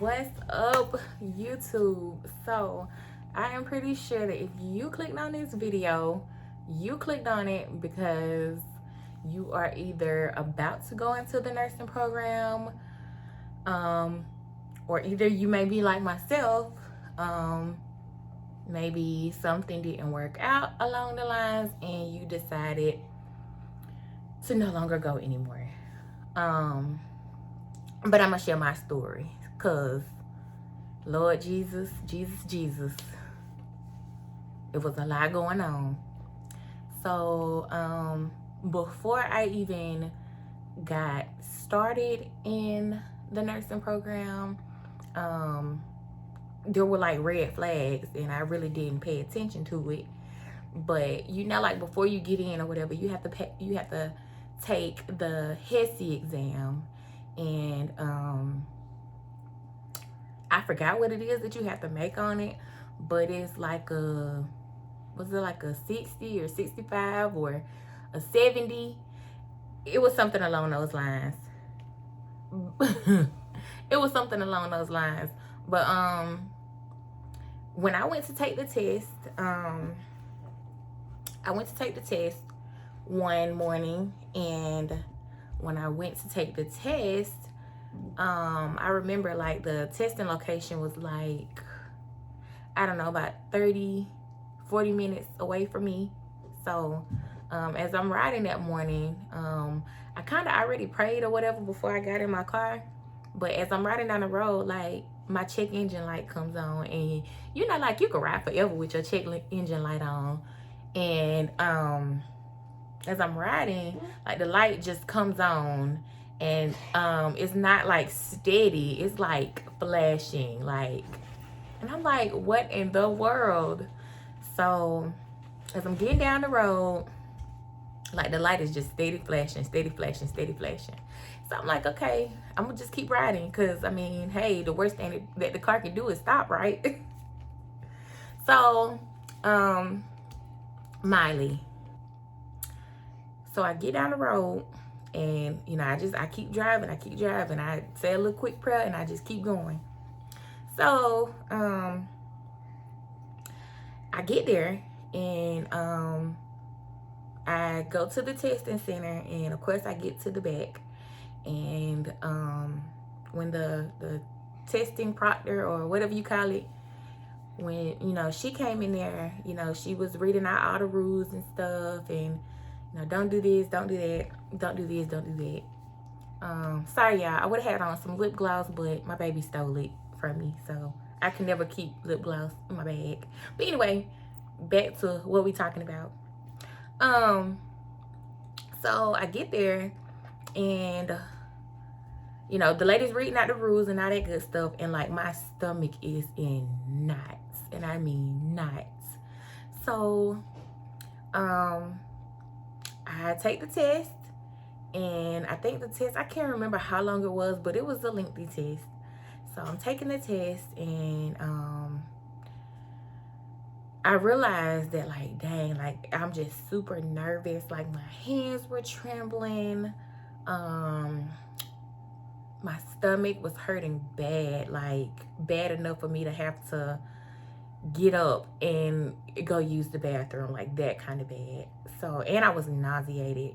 What's up, YouTube? So I am pretty sure that if you clicked on this video, you clicked on it because you are either about to go into the nursing program, or either you may be like myself, maybe something didn't work out along the lines and you decided to no longer go anymore. But I'm gonna share my story because Lord Jesus, it was a lot going on. So before I even got started in the nursing program, there were like red flags and I really didn't pay attention to it. But like before you get in or whatever, you have to take the HESI exam, and I forgot what it is that you have to make on it, but it's like was it like a 60 or 65 or a 70? It was something along those lines. It was something along those lines. But when I went to take the test, one morning, and when I went to take the test, I remember like the testing location was like, I don't know, about 30-40 minutes away from me. So as I'm riding that morning, I kind of already prayed or whatever before I got in my car. But as I'm riding down the road, like my check engine light comes on, and like you can ride forever with your check engine light on. And as I'm riding, like the light just comes on, and it's not like steady, it's like flashing, like, and I'm like, what in the world? So as I'm getting down the road, like the light is just steady flashing. So I'm like, okay, I'm gonna just keep riding, because I mean, hey, the worst thing that the car can do is stop, right? So Miley, so I get down the road, and I keep driving. I say a little quick prayer, and I just keep going. So I get there, and I go to the testing center, and of course I get to the back, and when the testing proctor, or whatever you call it, when she came in there, she was reading out all the rules and stuff, and don't do this, don't do that, don't do this, don't do that. Sorry y'all, I would have had on some lip gloss, but my baby stole it from me, so I can never keep lip gloss in my bag. But anyway, back to what we talking about. So I get there, and the lady's reading out the rules and all that good stuff, and like my stomach is in knots, and I mean knots. So I take the test, and I think the test, I can't remember how long it was, but it was a lengthy test. So I'm taking the test, and I realized that, like, dang, like I'm just super nervous. Like my hands were trembling. My stomach was hurting bad, like bad enough for me to have to get up and go use the bathroom, like that kind of bad. So, and I was nauseated.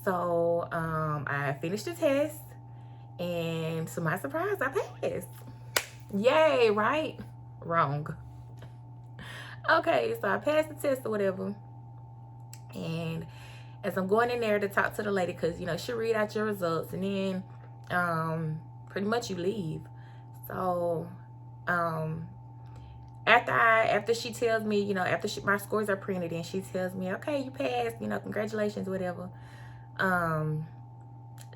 So I finished the test, and to my surprise, I passed. Yay, right? Wrong. Okay, so I passed the test or whatever, and as I'm going in there to talk to the lady, because she'll read out your results, and then pretty much you leave. So after she tells me, after my scores are printed, and she tells me, okay, you passed, congratulations, whatever.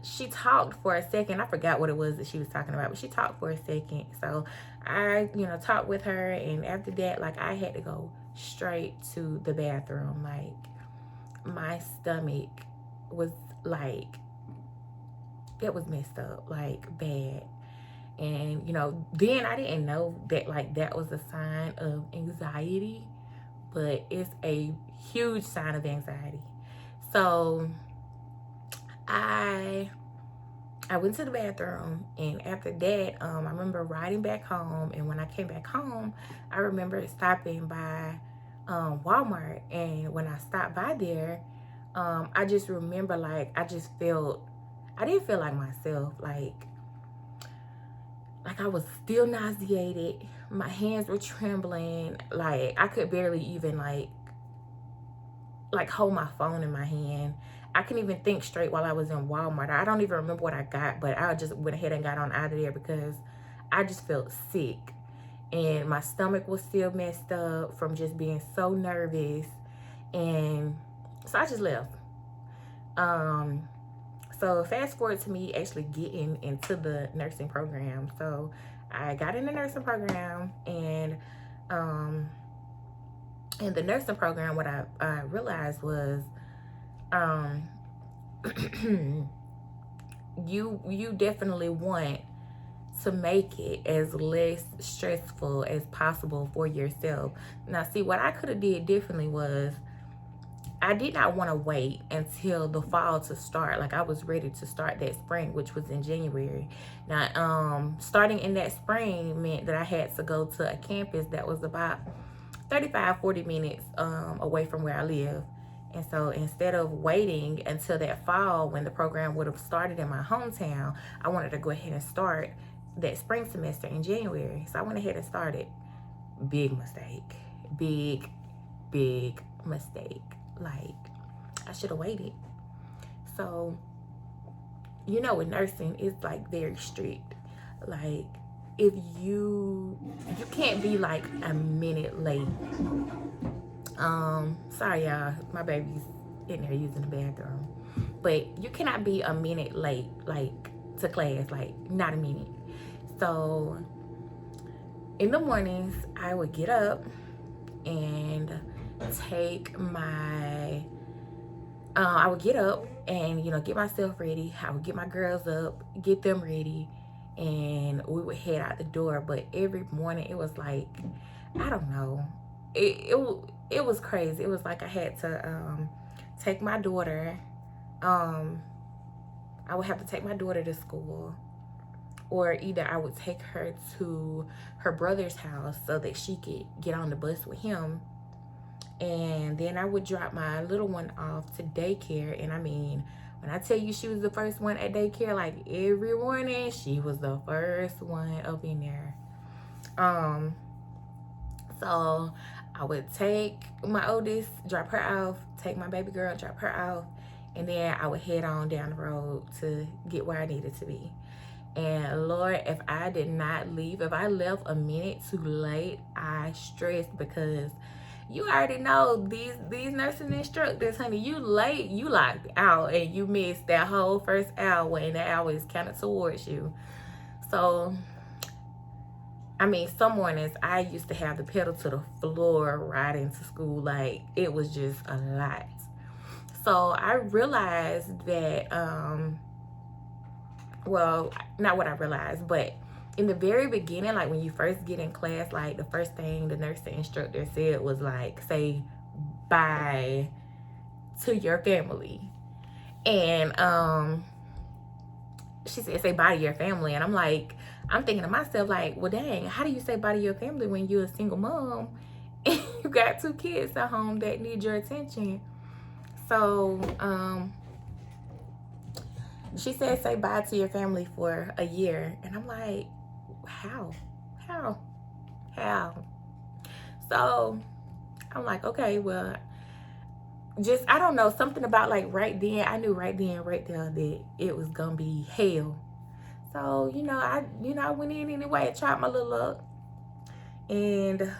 She talked for a second. I forgot what it was that she was talking about, but she talked for a second. So I talked with her, and after that, like, I had to go straight to the bathroom. Like, my stomach was like, it was messed up, like bad. And then I didn't know that, like, that was a sign of anxiety, but it's a huge sign of anxiety. So I I went to the bathroom, and after that, I remember riding back home. And when I came back home, I remember stopping by Walmart. And when I stopped by there, I just remember, like, I didn't feel like myself. Like I was still nauseated. My hands were trembling. Like I could barely even like hold my phone in my hand. I couldn't even think straight while I was in Walmart. I don't even remember what I got, but I just went ahead and got on out of there because I just felt sick. And my stomach was still messed up from just being so nervous. And so I just left. So fast forward to me actually getting into the nursing program. So I got in the nursing program, and in the nursing program, what I realized was, you definitely want to make it as less stressful as possible for yourself. Now, see, what I could have did differently was I did not want to wait until the fall to start. Like I was ready to start that spring, which was in January. Now, starting in that spring meant that I had to go to a campus that was about 35-40 minutes away from where I live. And so instead of waiting until that fall when the program would have started in my hometown, I wanted to go ahead and start that spring semester in January. So I went ahead and started. Big mistake. Big mistake. Like, I should have waited. So, you know, with nursing, it's like very strict. Like, if you can't be like a minute late. Sorry y'all, my baby's in there using the bathroom. But you cannot be a minute late, like, to class, like, not a minute. So, in the mornings, I would get up and take my, I would get up and, you know, get myself ready. I would get my girls up, get them ready, and we would head out the door. But every morning, it was like, I don't know. It was crazy. It was like I had to take my daughter. I would have to take my daughter to school, or either I would take her to her brother's house so that she could get on the bus with him. And then I would drop my little one off to daycare. And I mean, when I tell you she was the first one at daycare, like every morning, she was the first one up in there. So I would take my oldest, drop her off, take my baby girl, drop her off, and then I would head on down the road to get where I needed to be. And Lord, if I did not leave, if I left a minute too late, I stressed, because you already know these nursing instructors, honey, you late, you locked out, and you missed that whole first hour, and that hour is counted towards you. So, I mean, some mornings I used to have the pedal to the floor riding to school. Like, it was just a lot. So I realized that, well, not what I realized, but in the very beginning, like when you first get in class, like the first thing the nursing instructor said was like, say bye to your family. And she said, say bye to your family. And I'm thinking to myself, like, well, dang, how do you say bye to your family when you're a single mom and you got 2 kids at home that need your attention? So she said, say bye to your family for a year. And I'm like, how? So I'm like, okay, well, just, I don't know, something about like right then, I knew right then, right there that it was gonna be hell. So, I went in anyway, tried my little luck. And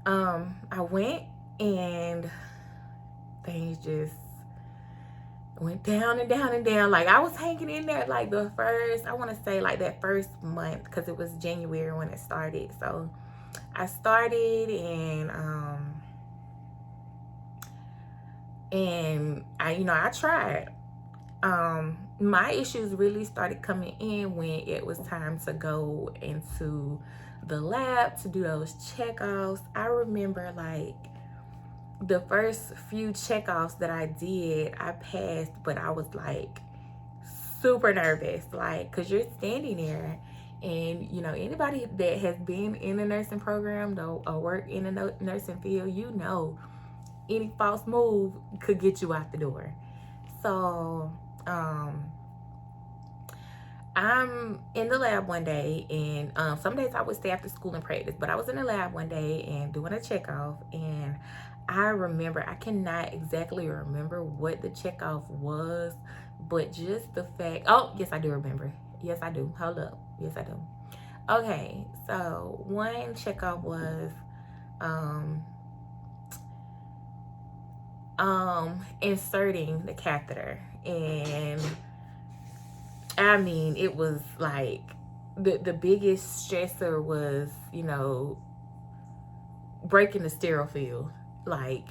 I went, and things just went down and down and down. Like, I was hanging in there like the first, I want to say like that first month, because it was January when it started. So I started, and I tried. My issues really started coming in when it was time to go into the lab to do those checkoffs. I remember like the first few checkoffs that I did, I passed, but I was like super nervous, like, because you're standing there. And, you know, anybody that has been in a nursing program, though, or work in a nursing field, you know, any false move could get you out the door. So, I'm in the lab one day, and some days I would stay after school and practice, but I was in the lab one day and doing a checkoff, and I remember, I cannot exactly remember what the checkoff was, but just the fact, oh, yes, I do remember. Yes, I do. Hold up. Yes, I do. Okay, so one checkoff was, inserting the catheter, and I mean, it was like the biggest stressor was, you know, breaking the sterile field. Like,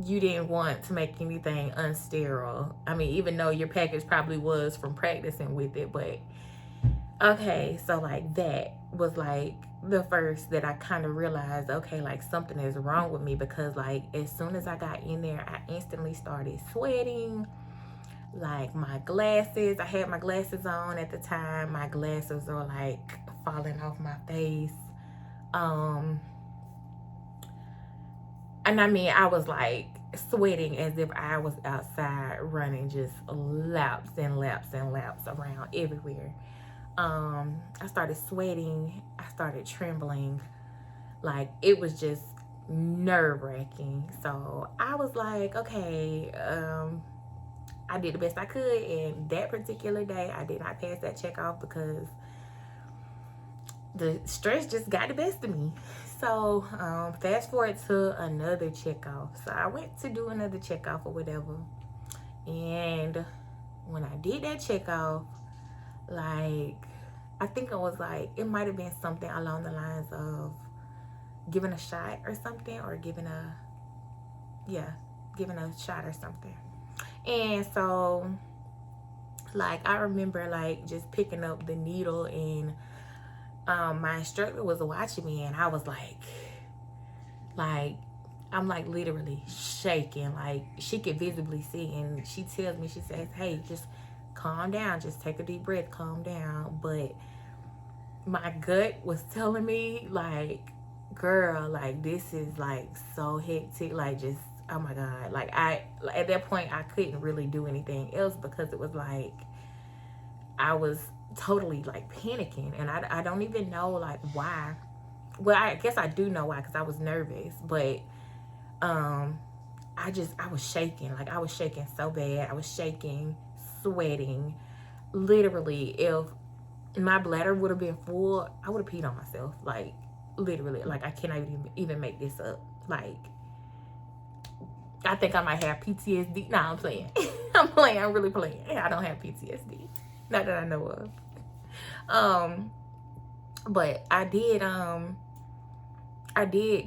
you didn't want to make anything unsterile. I mean, even though your package probably was from practicing with it, but okay, so like that was like the first that I kind of realized, okay, like something is wrong with me, because like as soon as I got in there, I instantly started sweating. Like my glasses, I had my glasses on at the time. My glasses are like falling off my face. And I mean, I was like sweating as if I was outside running just laps and laps and laps around everywhere. I started sweating. I started trembling. Like, it was just nerve-wracking. So I was like, okay, I did the best I could, and that particular day I did not pass that check off because the stress just got the best of me. So fast forward to another check off. So I went to do another check off or whatever, and when I did that check off, like, I think it was like, it might have been something along the lines of giving a shot or something, or giving a shot or something. And so, like, I remember like just picking up the needle, and my instructor was watching me, and I was like I'm like literally shaking. Like, she could visibly see, and she tells me, she says, hey, just calm down, just take a deep breath, calm down. But my gut was telling me, like, girl, like, this is like so hectic, like, just, oh my God. Like, at that point I couldn't really do anything else, because it was like I was totally like panicking, and I don't even know like why. Well, I guess I do know why, because I was nervous, but I was shaking. Like, I was shaking so bad. I was shaking, sweating. Literally, if my bladder would have been full, I would have peed on myself. Like, literally. Like, I cannot even make this up. Like, I think I might have PTSD. Nah, I'm playing. I'm playing. I'm really playing. I don't have PTSD. Not that I know of. But I did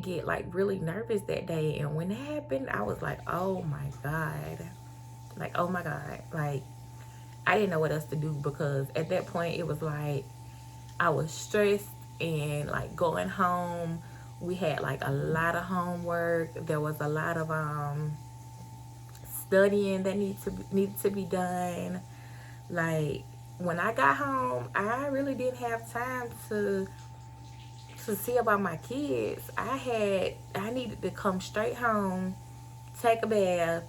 get like really nervous that day, and when it happened, I was like, oh my God. Like, oh my God. Like, I didn't know what else to do, because at that point it was like I was stressed, and like going home, we had like a lot of homework. There was a lot of studying that needed to be done. Like, when I got home, I really didn't have time to see about my kids. I needed to come straight home, take a bath,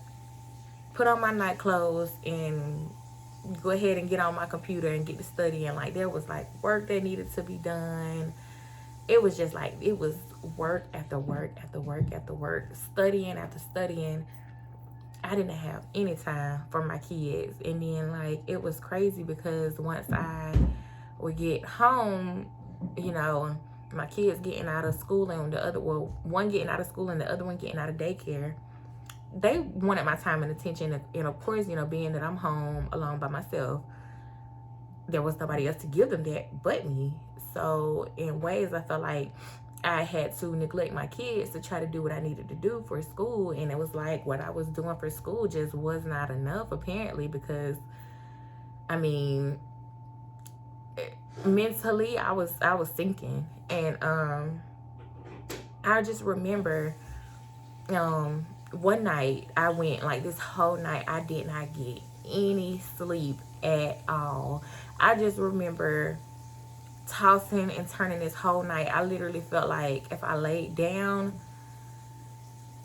put on my night clothes, and go ahead and get on my computer and get to studying. Like, there was like work that needed to be done. It was just like, it was work after work after work after work, studying after studying. I didn't have any time for my kids. And then like, it was crazy, because once I would get home, you know, my kids getting out of school, and one getting out of school and the other one getting out of daycare, they wanted my time and attention. And of course, you know, being that I'm home alone by myself, there was nobody else to give them that but me. So in ways, I felt like I had to neglect my kids to try to do what I needed to do for school. And it was like, what I was doing for school just was not enough, apparently, because I mean, mentally I was sinking. And I just remember one night I went, like, this whole night I did not get any sleep at all. I just remember tossing and turning this whole night. I literally felt like if I laid down,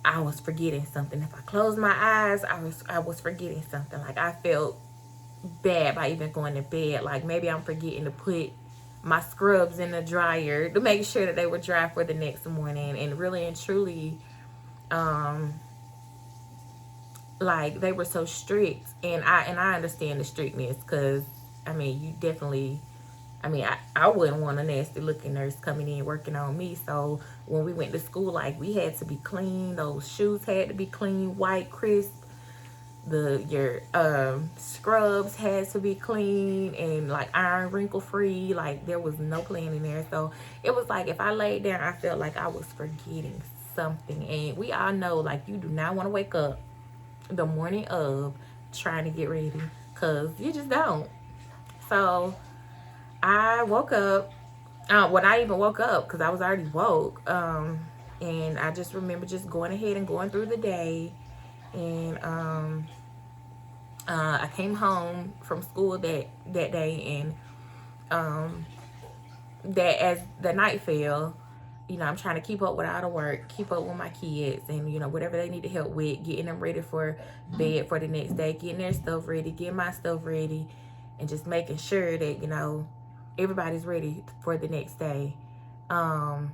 I was forgetting something. If I closed my eyes, I was forgetting something. Like, I felt bad by even going to bed. Like, maybe I'm forgetting to put my scrubs in the dryer to make sure that they were dry for the next morning. And really and truly, like, they were so strict, and I understand the strictness, because I mean, you definitely, I mean, I wouldn't want a nasty looking nurse coming in working on me. So when we went to school, like, we had to be clean. Those shoes had to be clean, white, crisp. Your scrubs had to be clean and like iron wrinkle free. Like, there was no playing in there. So it was like, if I laid down, I felt like I was forgetting something. And we all know, like, you do not want to wake up the morning of trying to get ready, because you just don't. So I woke up, when I even woke up, because I was already woke, and I just remember just going ahead and going through the day. And I came home from school that day, and that as the night fell, you know, I'm trying to keep up with all the work, keep up with my kids, and, you know, whatever they need to help with, getting them ready for bed for the next day, getting their stuff ready, getting my stuff ready, and just making sure that, you know, everybody's ready for the next day. Hold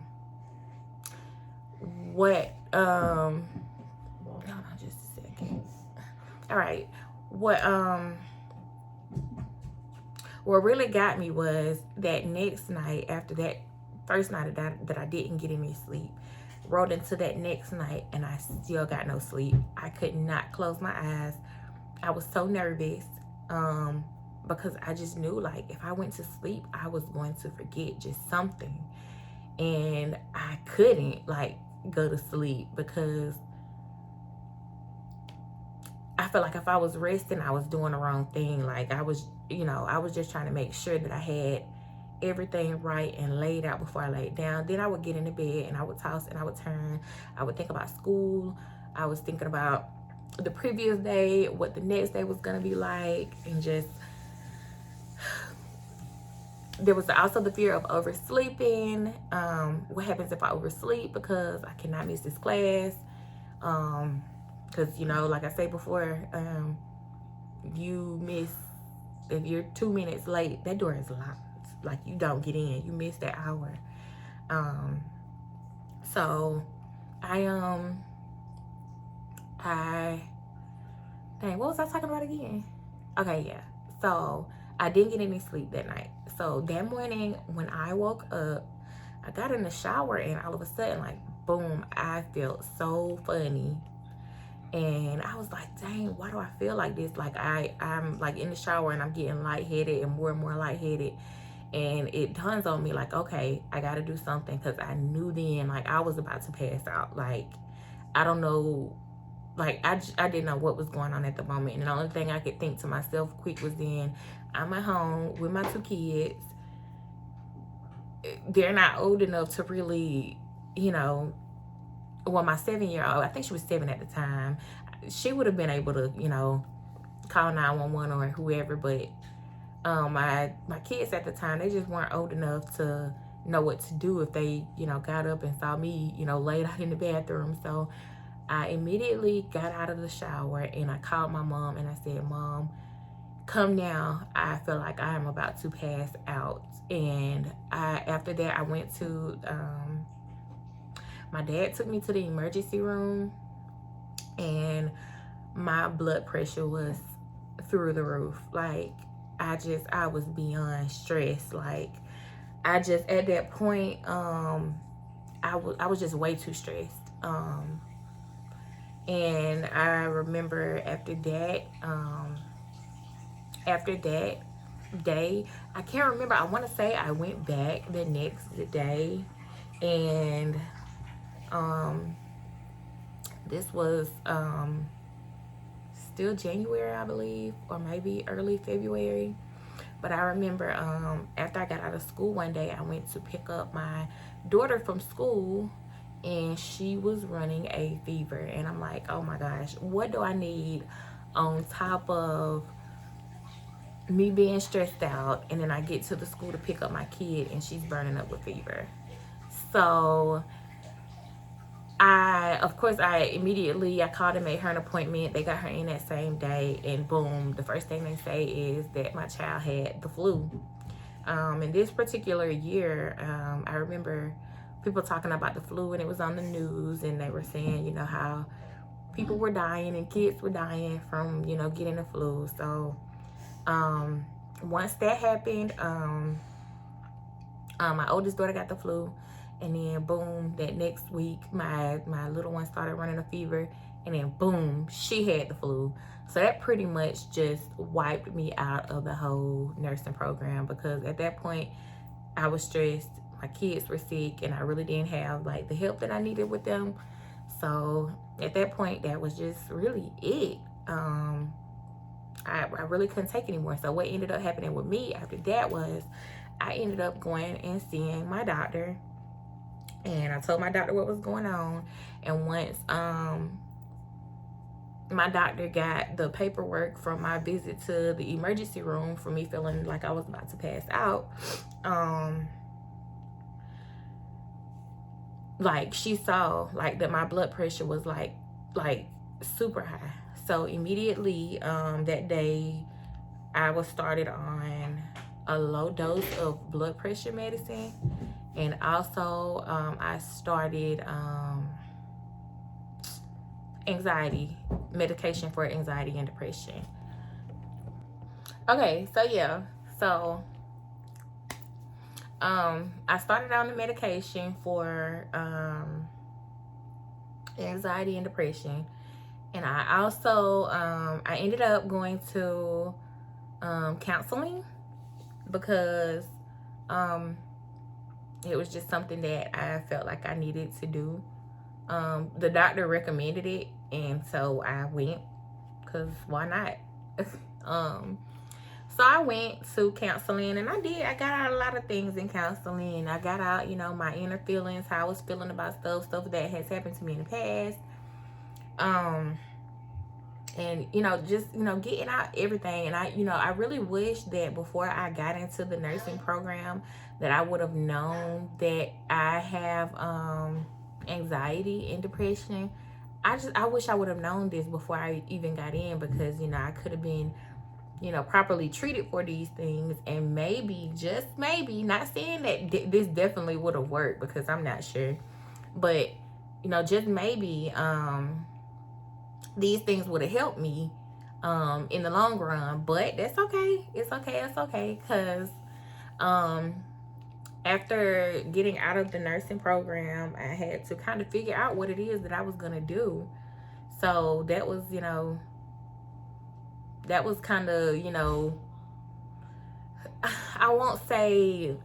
on just a second. All right. What really got me was that next night, after that first night that I didn't get any sleep, rolled into that next night, and I still got no sleep. I could not close my eyes. I was so nervous, because I just knew, like, if I went to sleep, I was going to forget just something. And I couldn't, like, go to sleep, because I felt like if I was resting, I was doing the wrong thing. Like, I was just trying to make sure that I had everything right and laid out before I laid down. Then I would get into bed, and I would toss and I would turn. I would think about school. I was thinking about the previous day, what the next day was going to be like, and just, there was also the fear of oversleeping. What happens if I oversleep, because I cannot miss this class? Because, you know, like I said before, if you're 2 minutes late, that door is locked. Like, you don't get in. You miss that hour. So dang, what was I talking about again? Okay, yeah. So I didn't get any sleep that night. So that morning when I woke up, I got in the shower, and all of a sudden, like, boom, I felt so funny. And I was like, dang, why do I feel like this? Like, I'm like in the shower, and I'm getting lightheaded and more lightheaded. And it dawns on me, like, okay, I got to do something, because I knew then, like, I was about to pass out. Like, I don't know, like, I didn't know what was going on at the moment. And the only thing I could think to myself quick was, then I'm at home with my 2 kids. They're not old enough to really, you know, well, my 7-year-old, I think she was 7 at the time, she would have been able to, you know, call 911 or whoever. But my kids at the time, they just weren't old enough to know what to do if they, you know, got up and saw me, you know, laid out in the bathroom. So I immediately got out of the shower, and I called my mom, and I said, Mom, come now. I feel like I am about to pass out. And after that, I went to, my dad took me to the emergency room, and my blood pressure was through the roof. Like, I was beyond stressed. Like, at that point, I was just way too stressed. And I remember after that day, I can't remember, I want to say I went back the next day, and this was still January, I believe, or maybe early February. But I remember after I got out of school one day, I went to pick up my daughter from school, and she was running a fever. And I'm like, oh my gosh, what do I need on top of me being stressed out, and then I get to the school to pick up my kid and she's burning up with fever. So of course, I called and made her an appointment. They got her in that same day, and boom, the first thing they say is that my child had the flu. In this particular year, I remember people talking about the flu, and it was on the news, and they were saying, you know, how people were dying and kids were dying from, you know, getting the flu. So once that happened, my oldest daughter got the flu, and then boom, that next week my little one started running a fever, and then boom, she had the flu. So that pretty much just wiped me out of the whole nursing program, because at that point I was stressed, my kids were sick, and I really didn't have like the help that I needed with them. So at that point, that was just really it. I really couldn't take anymore. So what ended up happening with me after that was I ended up going and seeing my doctor, and I told my doctor what was going on. And once my doctor got the paperwork from my visit to the emergency room for me feeling like I was about to pass out, like she saw like that my blood pressure was like super high. So immediately that day I was started on a low dose of blood pressure medicine, and also I started anxiety medication for anxiety and depression. Okay, so yeah, so I started on the medication for anxiety and depression, and I also I ended up going to counseling, because it was just something that I felt like I needed to do. The doctor recommended it, and so I went, because why not? So I went to counseling, and I got out a lot of things in counseling. I got out, you know, my inner feelings, how I was feeling about stuff that has happened to me in the past. And, you know, just, you know, getting out everything. And I really wish that before I got into the nursing program that I would have known that I have anxiety and depression. I wish I would have known this before I even got in, because, you know, I could have been, you know, properly treated for these things, and maybe, just maybe, not saying that this definitely would have worked, because I'm not sure, but, you know, just maybe these things would have helped me in the long run. But that's okay. It's okay, because after getting out of the nursing program, I had to kind of figure out what it is that I was gonna do. So that was, you know, that was kind of, you know, I won't say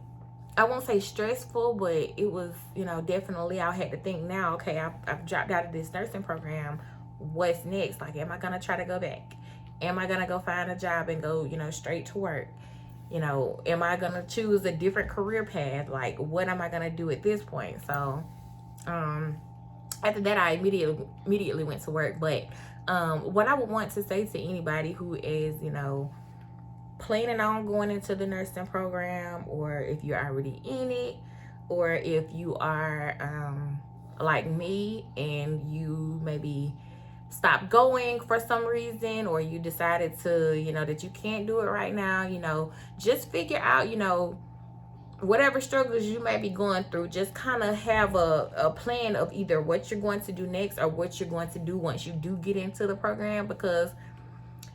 stressful, but it was, you know, definitely, I had to think now, okay, I've dropped out of this nursing program. What's next? Like, am I going to try to go back? Am I going to go find a job and go, you know, straight to work? You know, am I going to choose a different career path? Like, what am I going to do at this point? So, after that, I immediately went to work. But what I would want to say to anybody who is, you know, planning on going into the nursing program, or if you're already in it, or if you are like me and you maybe stopped going for some reason, or you decided to, you know, that you can't do it right now, you know, just figure out, you know, whatever struggles you may be going through, just kind of have a plan of either what you're going to do next or what you're going to do once you do get into the program. Because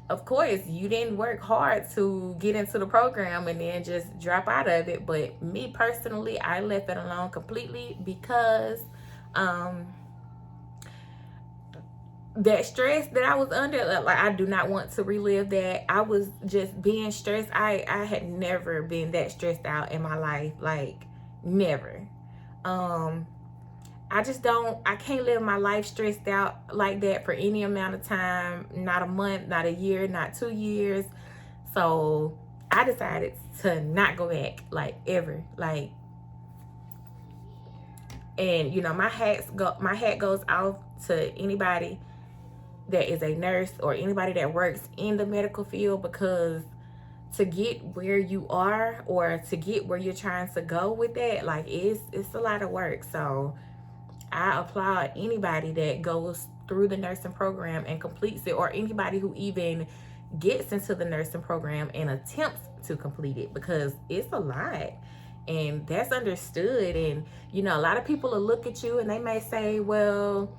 of course you didn't work hard to get into the program and then just drop out of it. But me personally, I left it alone completely, because that stress that I was under, like, I do not want to relive that. I was just being stressed. I had never been that stressed out in my life, like, never. I can't live my life stressed out like that for any amount of time. Not a month, not a year, not 2 years. So I decided to not go back, like, ever. Like, and, you know, my hat goes off to anybody that is a nurse or anybody that works in the medical field, because to get where you are, or to get where you're trying to go with that, like it's a lot of work. So I applaud anybody that goes through the nursing program and completes it, or anybody who even gets into the nursing program and attempts to complete it, because it's a lot, and that's understood. And you know, a lot of people will look at you and they may say, well,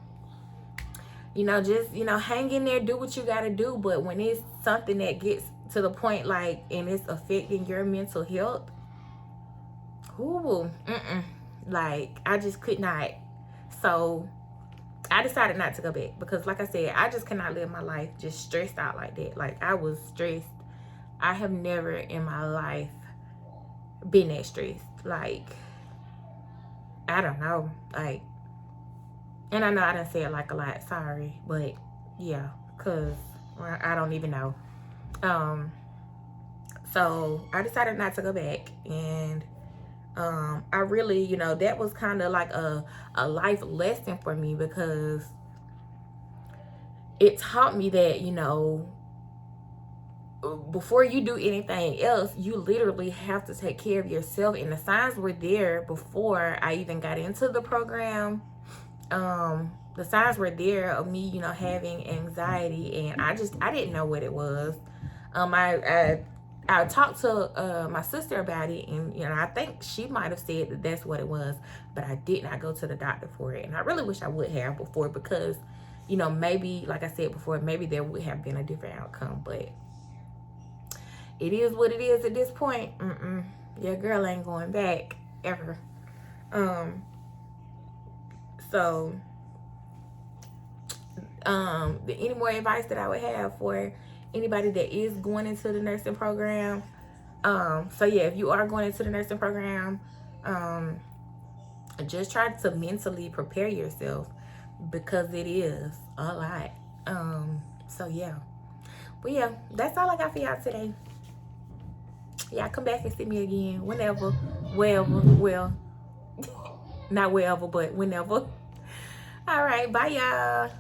you know, just, you know, hang in there, do what you got to do. But when it's something that gets to the point, like, and it's affecting your mental health, like, I just could not. So I decided not to go back, because like I said, I just cannot live my life just stressed out like that. Like, I was stressed. I have never in my life been that stressed. Like, I don't know. Like, and I know I didn't say it like a lot, sorry, but yeah, because I don't even know. So I decided not to go back. And I really, you know, that was kind of like a life lesson for me, because it taught me that, you know, before you do anything else, you literally have to take care of yourself. And the signs were there before I even got into the program. The signs were there of me, you know, having anxiety, and I didn't know what it was. I talked to my sister about it, and you know, I think she might have said that that's what it was, but I did not go to the doctor for it. And I really wish I would have before, because, you know, maybe, like I said before, maybe there would have been a different outcome. But it is what it is at this point. Your girl ain't going back ever. So any more advice that I would have for anybody that is going into the nursing program? So yeah, if you are going into the nursing program, just try to mentally prepare yourself, because it is a lot. So yeah. But yeah, that's all I got for y'all today. Yeah, come back and see me again whenever, wherever, well, not wherever, but whenever. All right, bye y'all.